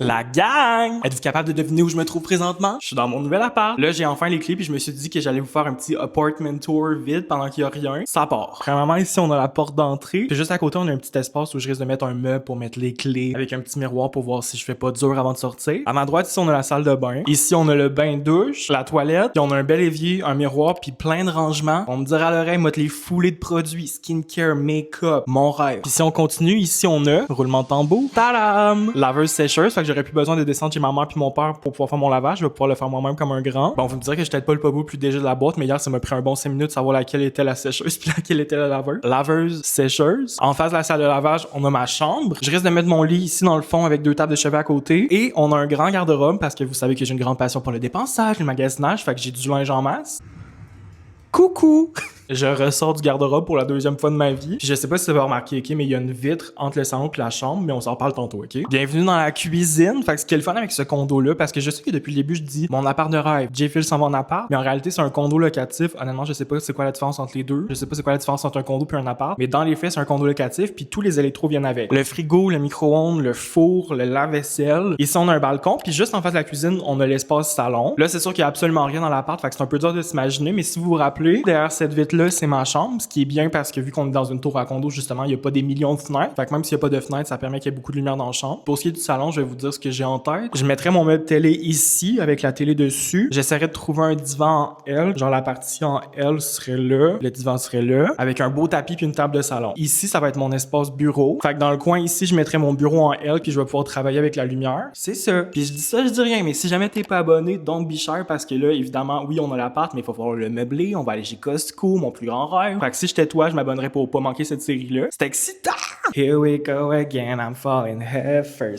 La gang! Êtes-vous capable de deviner où je me trouve présentement? Je suis dans mon nouvel appart. Là, j'ai enfin les clés puis je me suis dit que j'allais vous faire un petit apartment tour vide pendant qu'il y a rien. Ça part. Premièrement, ici, on a la porte d'entrée. Puis juste à côté, on a un petit espace où je risque de mettre un meuble pour mettre les clés avec un petit miroir pour voir si je fais pas dur avant de sortir. À ma droite, ici, on a la salle de bain. Ici, on a le bain-douche, la toilette. Puis on a un bel évier, un miroir puis plein de rangements. On me dira à l'oreille, moi, les foulées de produits, skincare, make-up, mon rêve. Puis si on continue, ici, on a roulement de tambour. Tadam! Laveuse sécheuse, fait que j'aurais plus besoin de descendre chez ma mère puis mon père pour pouvoir faire mon lavage. Je vais pouvoir le faire moi-même comme un grand. Bon, vous me direz que je suis peut-être pas le plus déjà de la boîte, mais hier, ça m'a pris un bon 5 minutes de savoir laquelle était la sécheuse puis laquelle était la laveuse. Laveuse sécheuse. En face de la salle de lavage, on a ma chambre. Je risque de mettre mon lit ici dans le fond avec 2 tables de chevet à côté. Et on a un grand garde-robe parce que vous savez que j'ai une grande passion pour le dépensage, le magasinage, fait que j'ai du linge en masse. Coucou! Je ressors du garde-robe pour la 2e fois de ma vie. Puis je sais pas si vous avez remarqué, ok, mais il y a une vitre entre le salon et la chambre, mais on s'en parle tantôt, ok? Bienvenue dans la cuisine. Fait que ce qui est le fun avec ce condo-là, parce que je sais que depuis le début, je dis mon appart de rêve. J-Phil s'en va en appart, mais en réalité, c'est un condo locatif. Honnêtement, je sais pas c'est quoi la différence entre les deux. Je sais pas c'est quoi la différence entre un condo puis un appart, mais dans les faits, c'est un condo locatif, puis tous les électros viennent avec. Le frigo, le micro-ondes, le four, le lave-vaisselle. Ici, on a un balcon, puis juste en face de la cuisine, on a l'espace salon. Là, c'est sûr qu'il y a absolument rien dans l'appart, fait que c'est un peu dur de s'imaginer, mais si vous vous rappelez, derrière cette vitre-là, c'est ma chambre. Ce qui est bien parce que vu qu'on est dans une tour à condo, justement, il n'y a pas des millions de fenêtres. Fait que même s'il n'y a pas de fenêtres, ça permet qu'il y ait beaucoup de lumière dans la chambre. Pour ce qui est du salon, je vais vous dire ce que j'ai en tête. Je mettrais mon meuble télé ici, avec la télé dessus. J'essaierais de trouver un divan en L. Genre la partie en L serait là. Le divan serait là. Avec un beau tapis puis une table de salon. Ici, ça va être mon espace bureau. Fait que dans le coin ici, je mettrais mon bureau en L puis je vais pouvoir travailler avec la lumière. C'est ça. Puis je dis ça, je dis rien. Mais si jamais t'es pas abonné, don't be shy parce que là, évidemment, oui, on a l'appart, mais il faut falloir le meubler. On va aller chez Costco, mon plus grand rêve. Fait que si j'étais toi, je m'abonnerais pour pas manquer cette série-là. C'est excitant! Here we go again, I'm falling head first.